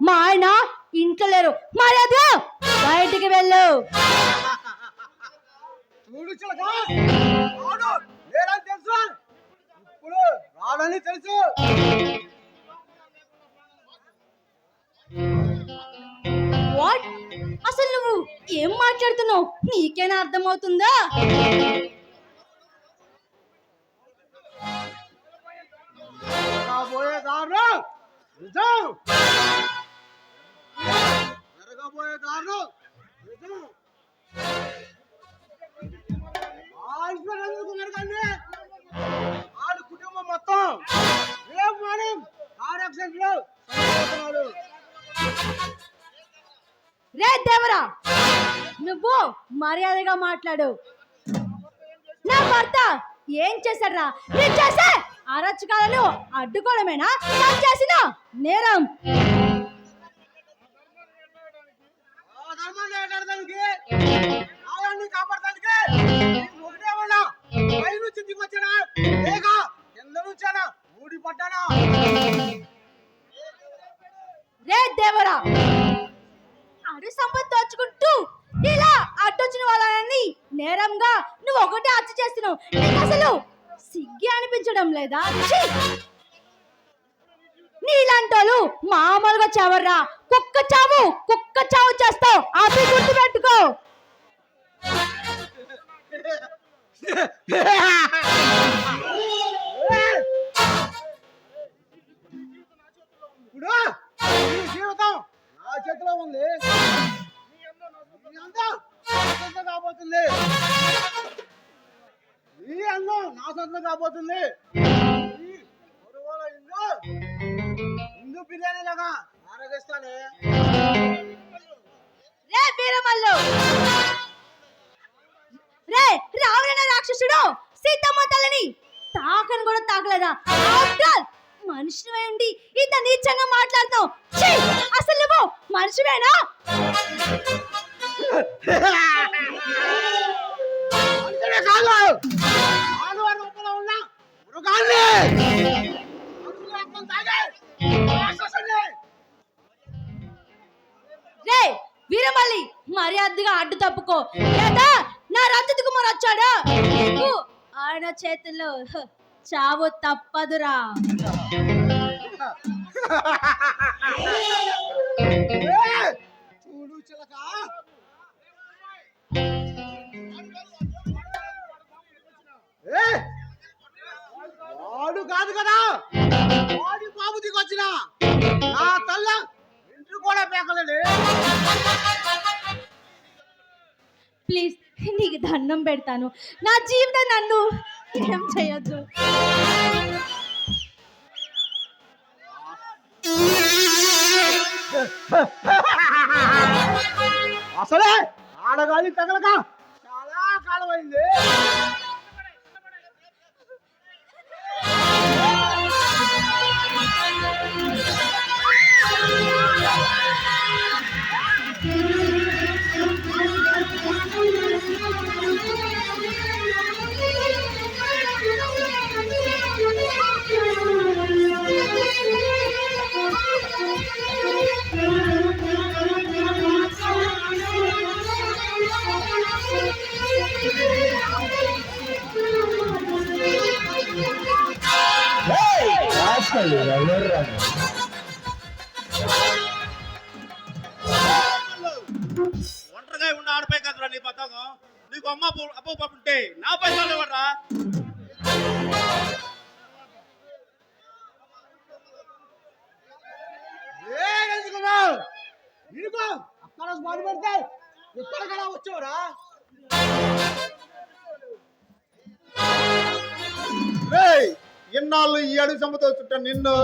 మా ఆయన ఇంట్లో లేరు, మర్యాద బయటికి వెళ్ళు. చూడు చిలక, రాడు లేడని తెలుసు, ఇప్పుడు రాడని తెలుసు. వాట్? అసలు నువ్వు ఏం మాట్లాడుతున్నావు? నీకేనా అర్థమవుతుందా? జరగబోయే దారుణం నిజం, జరగబోయే దారుణం నిజం. వాళ్ళ కుటుంబం మొత్తం రేపు మార్నింగ్ కార్ యాక్సిడెంట్ లో చనిపోతున్నారు. రే దేవరా, నువ్వు మర్యాదగా మాట్లాడు. నా భర్త ఏం చేశాడ్రా? నేను చేసే అరచకాలను అడ్డుకోవడమేనా నాకు చేసిన నేరం? ధర్మాన్ని కాపాడడానికి, న్యాయాన్ని కాపాడడానికి ఒకటేమన్నా పై నుంచి దిగొచ్చానా లేక కింద నుంచానా ఊడి పడ్డానా? రే దేవరా, అడు సంపద దోచుకుంటూ ఇలా అడ్డొచ్చిన వాళ్ళని నేరంగా నువ్వు ఒకటే హత్య చేస్తున్నావు. నీకు అసలు సిగ్గి అనిపించడం లేదా? నీలాంటోళ్ళు మామూలుగా చావర్రా. కుక్క చావు చేస్తావు. అవి గుర్తు పెట్టుకో. ఇప్పుడు ఈ జీవితం నా చేతిలో ఉంది, ఈ అందం నా సొంతం కాబోతుంది, ఈ అందం నా సొంతం కాబోతుంది. ఈ పొరుగుల ఇందు బిర్యానీ లాగా ఆరగిస్తానే. రే వీరమల్లు, రే రావణ రాక్షసుడు సీతమ్మ తల్లిని తాకని కూడా తాకలేదా? మనిషిని ఉండి ఇంత నీచంగా మాట్లాడుతావు. అసలు నువ్వు మనిషివేనా? రే వీరమల్లి, మర్యాదగా అడ్డు తప్పుకో, లేదా నా రంజిత్ కుమార్ వచ్చాడా నీకు ఆయన చేతుల్లో చావు తప్పదురా. చూడు చిలక, వాడు కాదు కదా, వాడి బాబు దిగొచ్చిన నా తల్ల ఇంటి కూడా పేకలేడు. ప్లీజ్ నీకు దండం పెడతాను, నా జీవితం నన్ను ఏం చేయొద్దు. అసలే ఆడగాలి తగలక చాలా కాలం అయింది. ఒంటరిగా ఉన్న ఆడపై కదరా నీ పతకం. నీకు అమ్మ అప్పు పప్పుంటే నా పైసలు ఇవ్వరా? అక్కడ బాధ పెడితే ఎక్కడికైనా వచ్చావురా? ఎన్నాళ్ళు ఈ అడుగు సమ్మతో చుట్టా నిన్ను,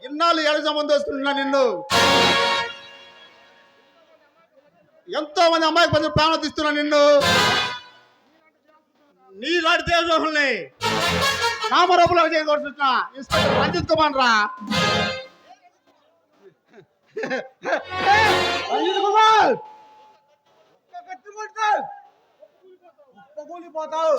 ఇన్నాళ్ళు అడుగు సంబంధం వస్తున్నా నిన్ను. ఎంతో మంది అమ్మాయికి కొంచెం ప్రాణం తీస్తున్నా నిన్ను. నీలాంటి దేశంలోనే నామరూపంలో చేయకూడదున్నా ఇన్స్పెక్టర్ రంజిత్ కుమార్ రా. రంజిత్ కుమార్ కూలిపోతావు.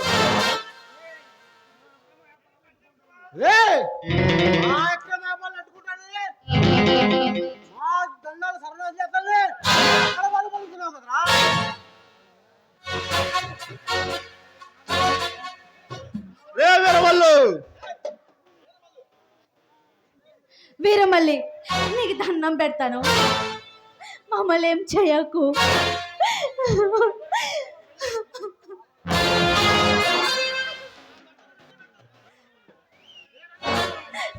రే వీరవల్లు, వీరమల్లి నీకు దండం పెడతాను, మమ్మల్ని ఏం చేయకు.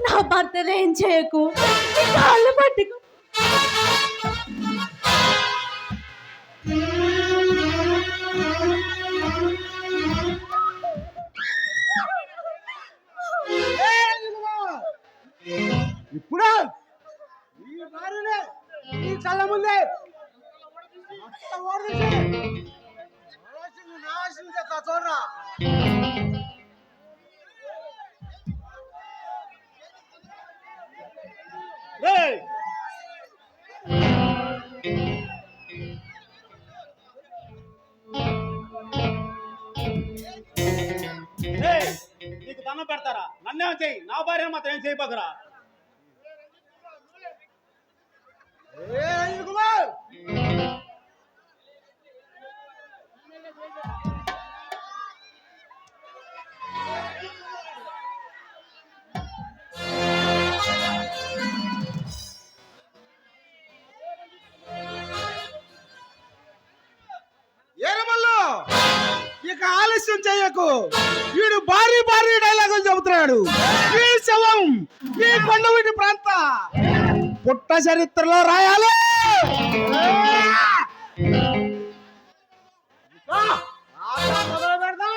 నా భర్తను ఏం చేయకు, నీ కాళ్ళు పట్టుకు. ఇప్పుడు ఈ భార్యనే ఈ కళ్ళ ముందే మొత్తం ఓడదీసి నాశనం చేస్తా చూడరా. రేయ్! రేయ్! నీకు దండం పెడతారా? నన్నేం చెయ్యి, నా భార్య మాత్రం ఏం చేయబోకరా. ఏ కుమార్ ఏరమల్లు, ఇక ఆలస్యం చెయ్యకు. వీడు భారీ భారీ డైలాగులు చెబుతున్నాడు. ఈ శవం ఈ కొండవీటి ప్రాంత పుట్ట చరిత్రలో రాయాలి. మొదలు పెడదాం.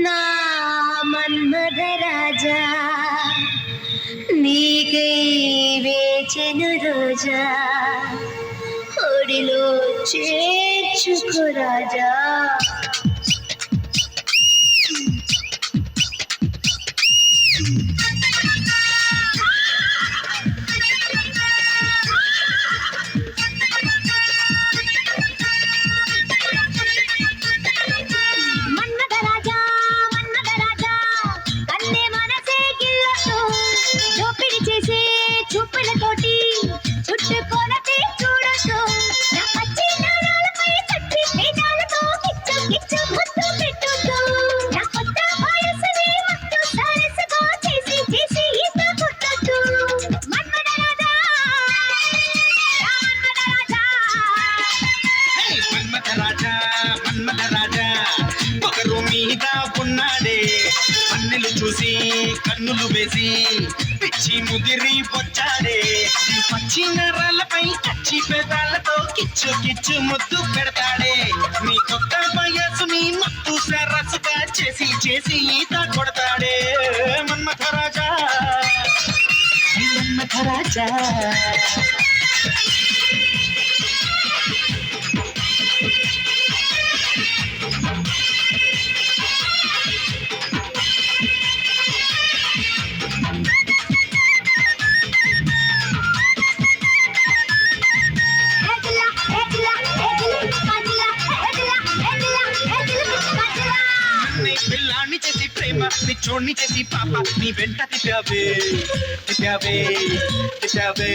నా మన్మథ రాజా నీకై వేచెను రోజా ఒడిలో చేర్చుకో రాజా. చూసి కన్నులు వేసి పిచ్చి ముదిరి వచ్చాడే. పచ్చి నరాలపై కచ్చి పెదాలతో కిచ్చు కిచ్చు ముద్దు పెడతాడే. నీ కొత్త వయసుని మత్తు సరస్సుగా చేసి చేసి ఈత కొడతాడే. మన్మథ రాజా, మన్మథ రాజా. పిల్లాన్ని చేసి ప్రేమ పిచ్చోడిని చేసి పాప నీ వెంట తిప్పావే తిప్పావే తిప్పావే.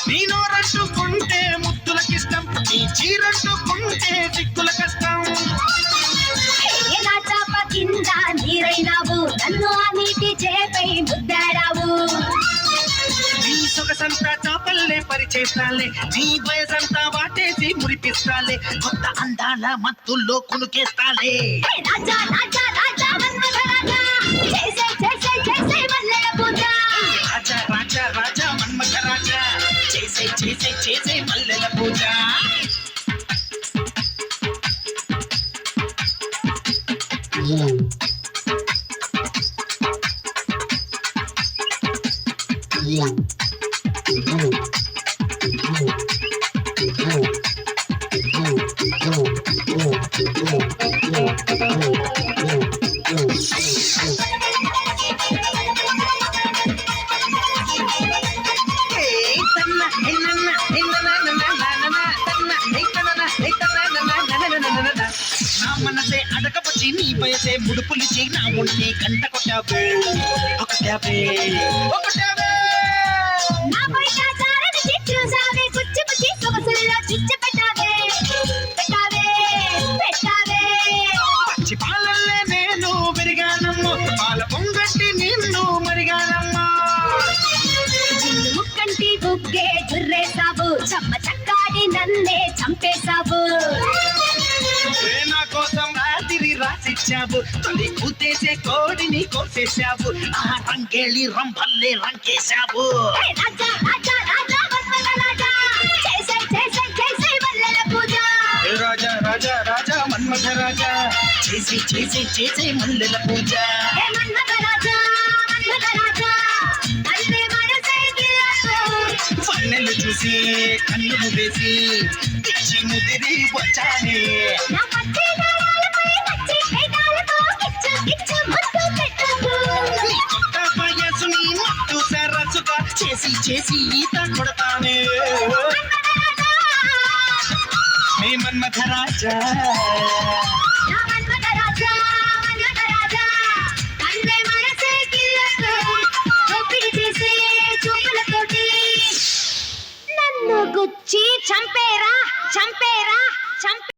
నీ నోరంటుకుంటే ముద్దులకిష్టం, నీ చీరంటుకుంటే సిక్కుల కష్టం. కింద నీరైనావు నన్ను ఆ నీటి చేపై ముద్దాడావు. నీ సొగసంతా చాపల్లే పరిచేస్తాలే, నీ వయసంతా వాటేసి మురిపిస్తాలే. కొత్త అందాల మత్తుల్లో కునుకేస్తాలే. రాజా రాజా రాజా మన్మథ రాజా చేసే చేసే చేసే మల్లెల పూజ. రాజా రాజా రాజా మన్మథ రాజా చేసే చేసే చేసే మల్లెల పూజ. నా మనసే అడగబుచ్చి నీ వయసే ముడుపులిచి నా ఒంటి గంట కొట్టావే ఒకటావే ఒకటావే నాపై కాచారని చూసావే పుచ్చి పుచ్చి సొగసుల్లో చిచ్చు పెట్టావే పెట్టావే పెట్టావే పచ్చి పాలల్లే నేను పెరిగానమ్మో పాల పొంగట్టి నిన్ను మరిగానమ్మా జిన్ను ముక్కంటి బుగ్గే జుర్రేసావు చమ్మ చక్కాడి నన్నే చంపేశావు నా కోసం రాత్రి రాసిచ్చావు తొలి కూతేసే కోడిని కోసేశావు ఆ రంగేళి రంభల్లే రంకేశావు హే రాజా రాజా రాజా మన్మథ రాజా చేసే చేసే చేసే మల్లెల పూజ ఏ రాజా రాజా రాజా మన్మథ రాజా చేసి చేసి చేసే మల్లెల పూజ హే మన్మథ రాజా అల్లే మనసే గిల్లకు పన్నెలు చూసి కన్నులు వేసి పిచ్చి ముదిరి వచ్చానే నా పచ్చి గాయాలపై నచ్చి పేదాలతో కిచ్చు కిచ్చు ముద్దు పెట్టకు నీ కొత్త వయసుని మత్తు సరసుగా చేసి చేసి ఈత కొడతానే నే మన్మథ రాజా నా మన్మథ రాజా అల్లే మనసే గిల్లకు దోపిడి చేసే చూపులతోటి నన్ను గుచ్చి చంపేరా చంపేరా చంపే